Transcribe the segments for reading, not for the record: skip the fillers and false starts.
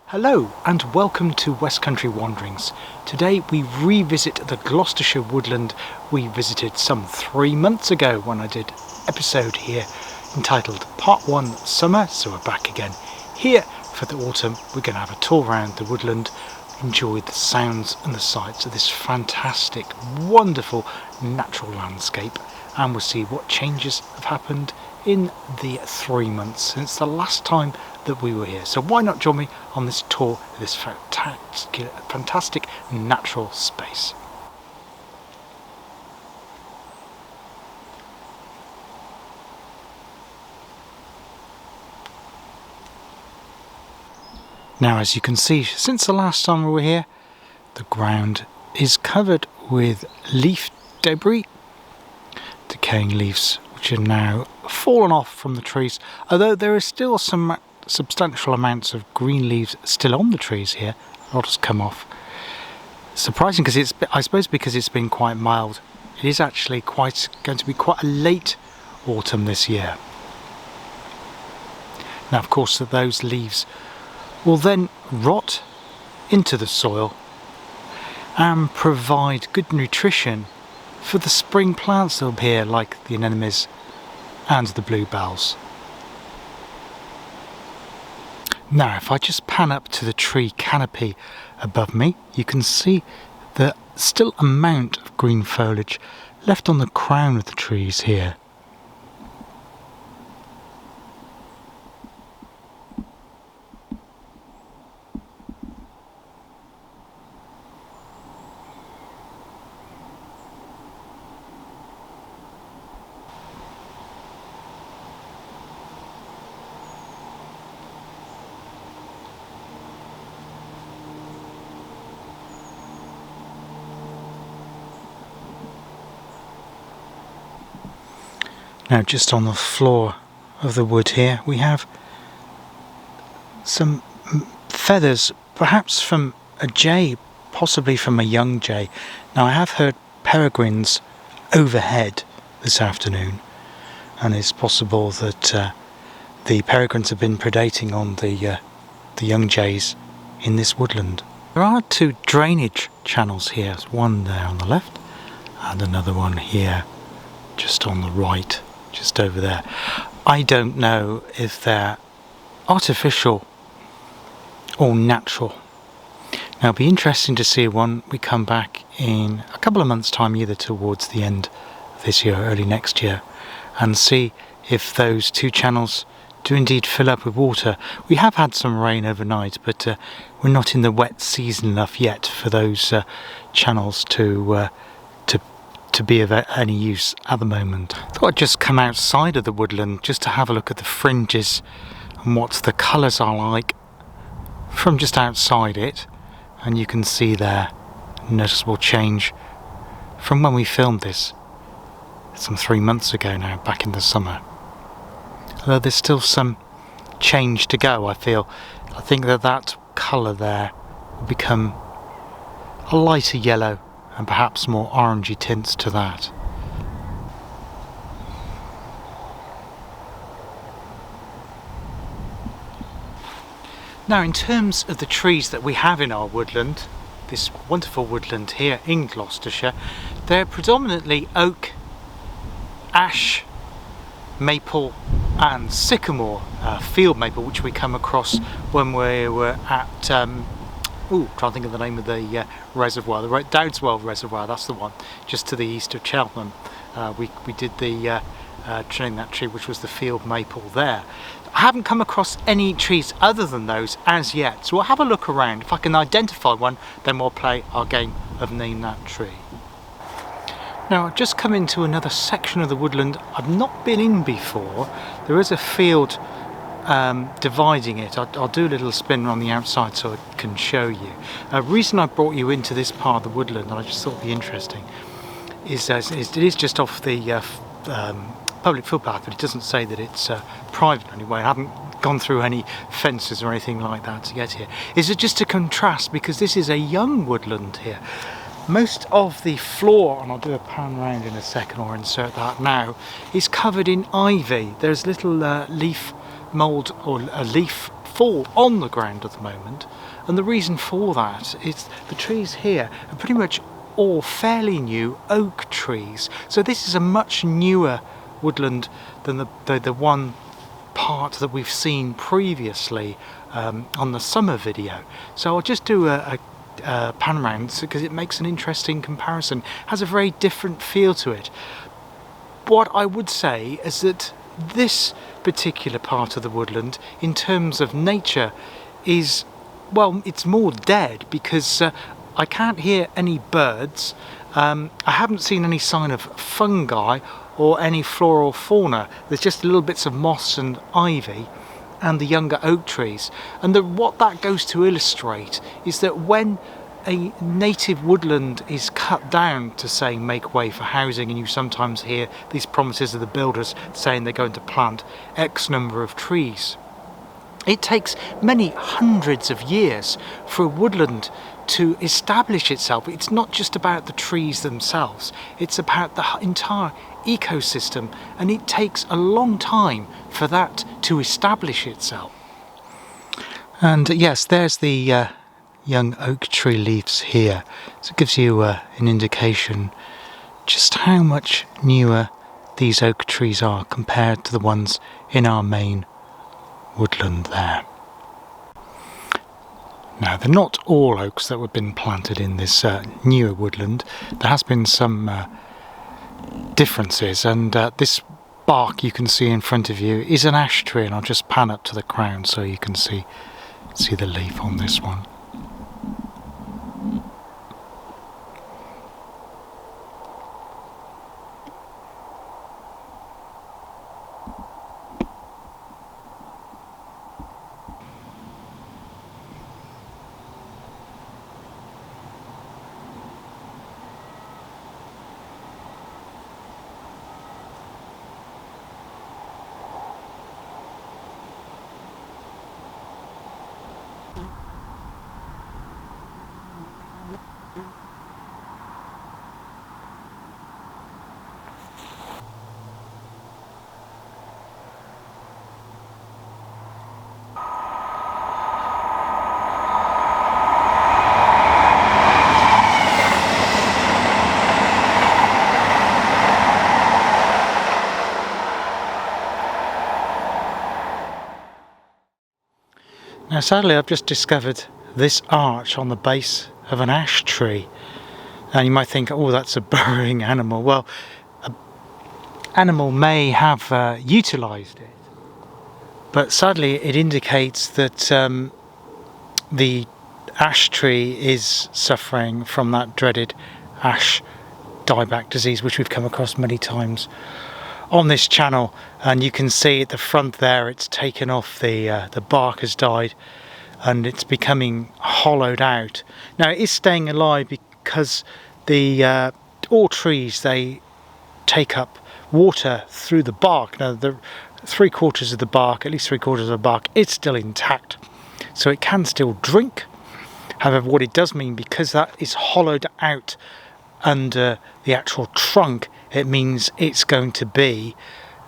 Hello and welcome to West Country Wanderings. Today we revisit the Gloucestershire Woodland we visited some 3 months ago when I did an episode here entitled Part 1 Summer, so we're back again here for the autumn. We're going to have a tour around the woodland, enjoy the sounds and the sights of this fantastic, wonderful natural landscape, and we'll see what changes have happened in the 3 months since the last time that we were here. So why not join me on this tour of this fantastic natural space. Now, as you can see, since the last time we were here, the ground is covered with leaf debris, decaying leaves which are now fallen off from the trees, although there is still some substantial amounts of green leaves still on the trees here. A lot has come off. Surprising, because I suppose because it's been quite mild. It is actually going to be quite a late autumn this year. Now, of course, those leaves will then rot into the soil and provide good nutrition for the spring plants that will appear, like the anemones and the bluebells. Now, if I just pan up to the tree canopy above me, you can see the still amount of green foliage left on the crown of the trees here. Now, just on the floor of the wood here, we have some feathers, perhaps from a jay, possibly from a young jay. Now, I have heard peregrines overhead this afternoon, and it's possible that the peregrines have been predating on the young jays in this woodland. There are 2 drainage channels here. There's one there on the left and another one here just on the right, just over there. I don't know if they're artificial or natural. Now, it'll be interesting to see when we come back in a couple of months' time, either towards the end of this year or early next year, and see if those 2 channels do indeed fill up with water. We have had some rain overnight, but we're not in the wet season enough yet for those channels to be of any use at the moment. I thought I'd just come outside of the woodland just to have a look at the fringes and what the colours are like from just outside it, and you can see there a noticeable change from when we filmed this some 3 months ago now, back in the summer. Although there's still some change to go, I feel. I think that colour there will become a lighter yellow and perhaps more orangey tints to that. Now, in terms of the trees that we have in our woodland, this wonderful woodland here in Gloucestershire, they're predominantly oak, ash, maple and sycamore, field maple, which we come across when we were at trying to think of the name of the reservoir, the Dowdswell Reservoir, that's the one, just to the east of Cheltenham. We did the trimming that tree, which was the field maple there. I haven't come across any trees other than those as yet, so we'll have a look around. If I can identify one, then we'll play our game of Name That Tree. Now, I've just come into another section of the woodland I've not been in before. There is a field dividing it. I'll do a little spin on the outside so I can show you. The reason I brought you into this part of the woodland, and I just thought it'd be interesting, is it is just off the public footpath, but it doesn't say that it's private anyway. I haven't gone through any fences or anything like that to get here. Is it just a contrast, because this is a young woodland here. Most of the floor, and I'll do a pan round in a second or insert that now, is covered in ivy. There's little leaf mould or a leaf fall on the ground at the moment, and the reason for that is the trees here are pretty much all fairly new oak trees. So this is a much newer woodland than the one part that we've seen previously on the summer video. So I'll just do a pan round because it makes an interesting comparison. Has a very different feel to it. What I would say is that this particular part of the woodland, in terms of nature, is, well, it's more dead because I can't hear any birds. I haven't seen any sign of fungi or any flora or fauna. There's just little bits of moss and ivy and the younger oak trees. And what that goes to illustrate is that when a native woodland is cut down to, say, make way for housing, and you sometimes hear these promises of the builders saying they're going to plant X number of trees, it takes many hundreds of years for a woodland to establish itself. It's not just about the trees themselves, it's about the entire ecosystem, and it takes a long time for that to establish itself. And yes, there's the young oak tree leaves here, so it gives you an indication just how much newer these oak trees are compared to the ones in our main woodland there. Now, they're not all oaks that have been planted in this newer woodland. There has been some differences, and this bark you can see in front of you is an ash tree, and I'll just pan up to the crown so you can see the leaf on this one. Now sadly I've just discovered this arch on the base of an ash tree, and you might think, oh, that's a burrowing animal. Well, an animal may have utilised it, but sadly it indicates that the ash tree is suffering from that dreaded ash dieback disease, which we've come across many times on this channel. And you can see at the front there, it's taken off, the bark has died and it's becoming hollowed out. Now it is staying alive because all trees, they take up water through the bark. Now the 3/4 of the bark, at least 3/4 of the bark, is still intact, so it can still drink. However, what it does mean, because that is hollowed out under the actual trunk, it means it's going to be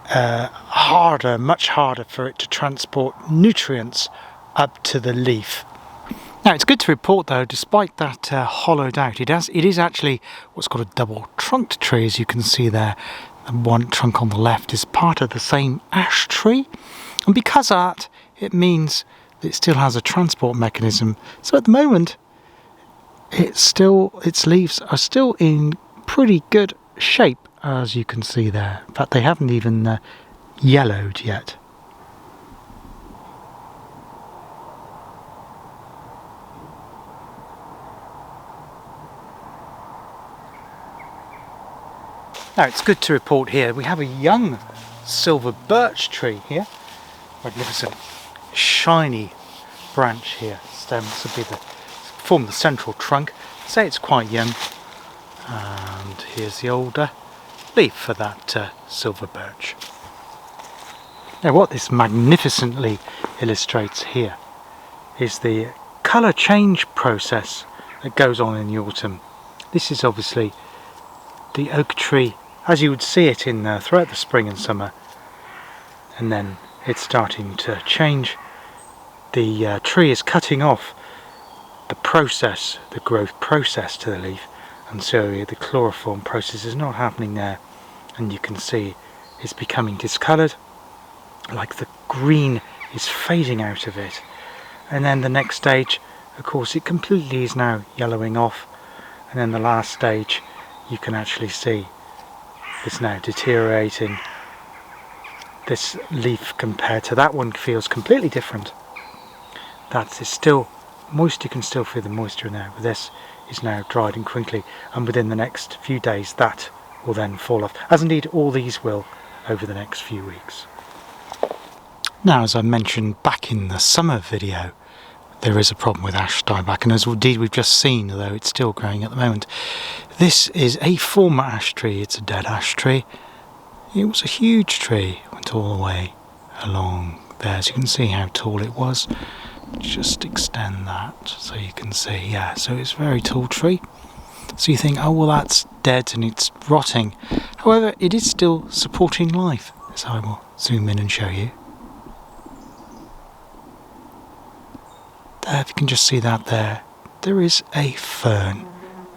harder, much harder for it to transport nutrients up to the leaf. Now it's good to report though, despite that hollowed out, it is actually what's called a double trunked tree, as you can see there. The one trunk on the left is part of the same ash tree, and because of that, it means that it still has a transport mechanism. So at the moment, its leaves are still in pretty good shape, as you can see there. In fact, they haven't even yellowed yet. Now it's good to report here we have a young silver birch tree here. Magnificent shiny branch here. Stems to form the central trunk. Say it's quite young. And here's the older leaf for that silver birch. Now what this magnificently illustrates here is the colour change process that goes on in the autumn. This is obviously the oak tree as you would see it in throughout the spring and summer, and then it's starting to change. The tree is cutting off the process, the growth process to the leaf, and so the chloroform process is not happening there, and you can see it's becoming discoloured, like the green is fading out of it. And then the next stage, of course, it completely is now yellowing off, and then the last stage you can actually see it's now deteriorating. This leaf compared to that one feels completely different. That is still moist, you can still feel the moisture in there, but this is now dried and crinkly, and within the next few days that will then fall off, as indeed all these will over the next few weeks. Now, as I mentioned back in the summer video, there is a problem with ash dieback, and as indeed we've just seen, although it's still growing at the moment. This is a former ash tree, it's a dead ash tree. It was a huge tree, went all the way along there, so you can see how tall it was. Just extend that so you can see, yeah, so it's a very tall tree. So you think, oh well, that's dead and it's rotting. However, it is still supporting life, as I will zoom in and show you. There, if you can just see that there is a fern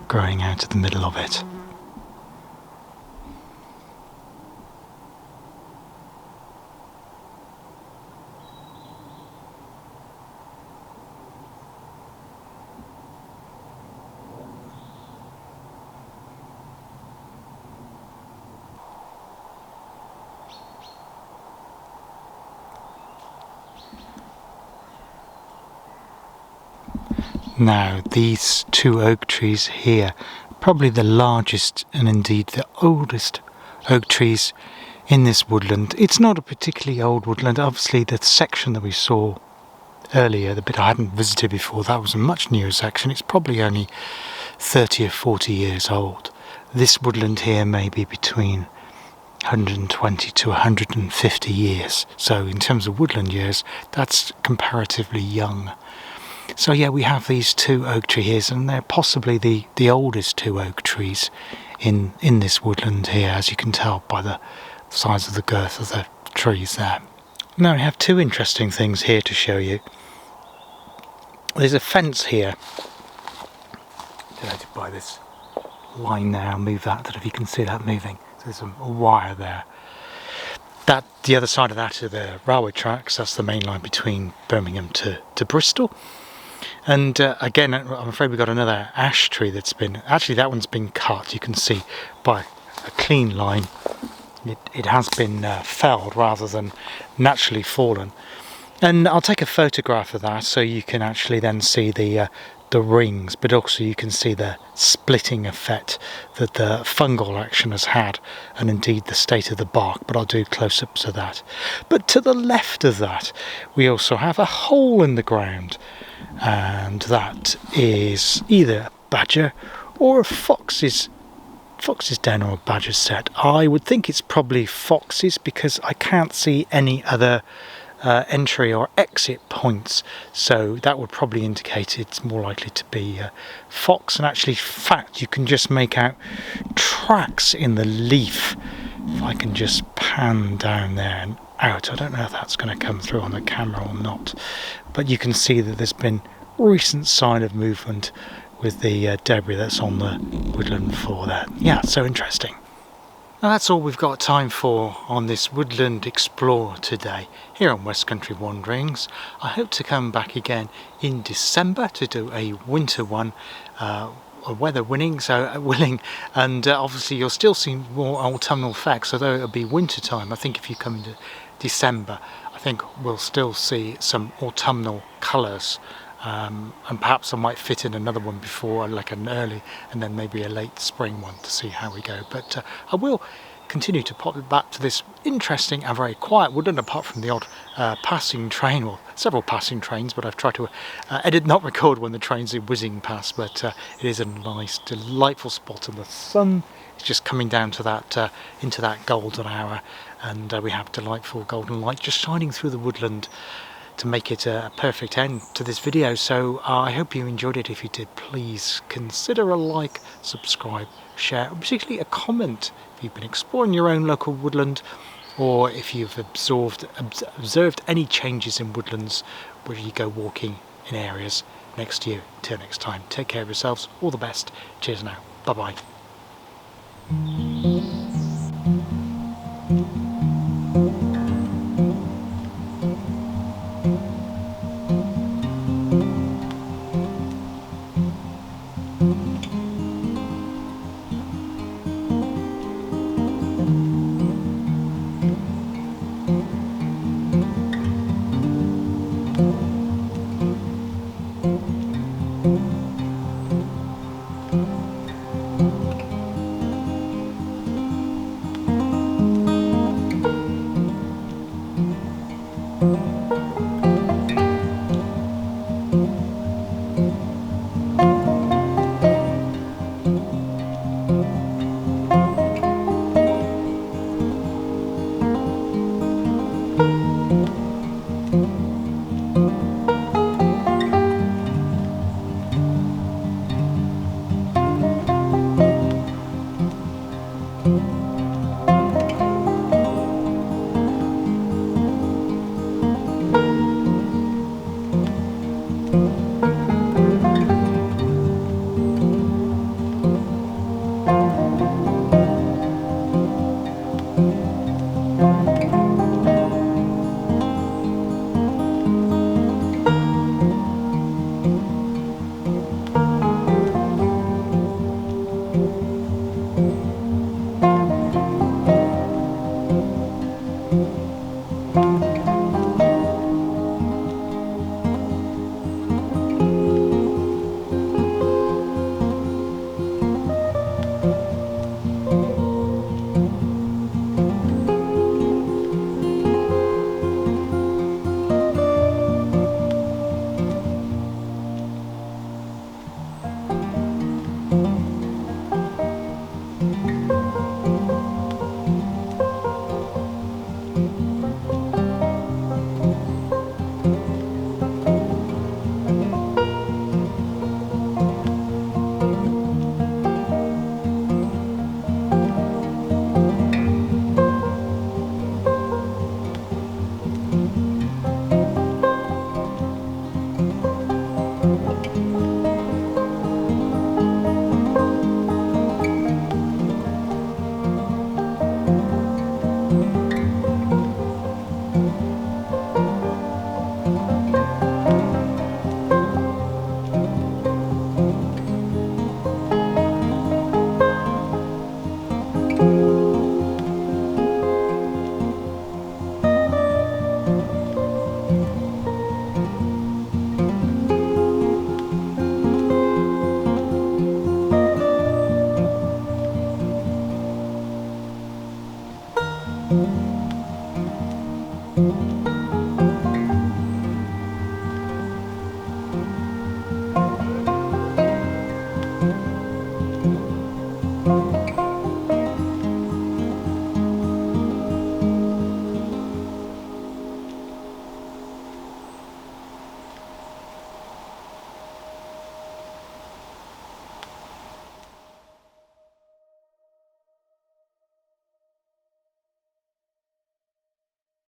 growing out of the middle of it. Now, these two oak trees here, probably the largest and indeed the oldest oak trees in this woodland. It's not a particularly old woodland. Obviously, the section that we saw earlier, the bit I hadn't visited before, that was a much newer section. It's probably only 30 or 40 years old. This woodland here may be between 120 to 150 years. So in terms of woodland years, that's comparatively young. So yeah, we have these two oak trees, and they're possibly the oldest two oak trees in this woodland here, as you can tell by the size of the girth of the trees there. Now we have two interesting things here to show you. There's a fence here, denoted by this line there. I'll move that, I don't know if you can see that moving. So there's a wire there. That, the other side of that are the railway tracks. That's the main line between Birmingham to Bristol. And again, I'm afraid we've got another ash tree that's been, actually that one's been cut, you can see by a clean line. It has been felled rather than naturally fallen. And I'll take a photograph of that so you can actually then see the rings, but also you can see the splitting effect that the fungal action has had, and indeed the state of the bark, but I'll do close-ups of that. But to the left of that, we also have a hole in the ground, and that is either a badger or a fox's den or a badger's set. I would think it's probably foxes because I can't see any other entry or exit points, so that would probably indicate it's more likely to be fox. And actually, in fact, you can just make out tracks in the leaf. If I can just pan down there and out, I don't know if that's going to come through on the camera or not, but you can see that there's been recent sign of movement with the debris that's on the woodland floor there. Yeah, so interesting. Now that's all we've got time for on this Woodland Explorer today here on West Country Wanderings. I hope to come back again in December to do a winter one, weather willing, and obviously you'll still see more autumnal effects, although it'll be winter time. I think if you come into December, I think we'll still see some autumnal colours. And perhaps I might fit in another one before, like an early and then maybe a late spring one, to see how we go. But I will continue to pop it back to this interesting and very quiet woodland, apart from the odd passing train, or several passing trains, but I've tried to not record when the trains are whizzing past. But it is a nice, delightful spot, and the sun is just coming down to that into that golden hour, and we have delightful golden light just shining through the woodland, to make it a perfect end to this video. So I hope you enjoyed it. If you did, please consider a like, subscribe, share, and particularly a comment if you've been exploring your own local woodland, or if you've observed any changes in woodlands where you go walking in areas next to you. Until next time, take care of yourselves. All the best. Cheers now. Bye bye.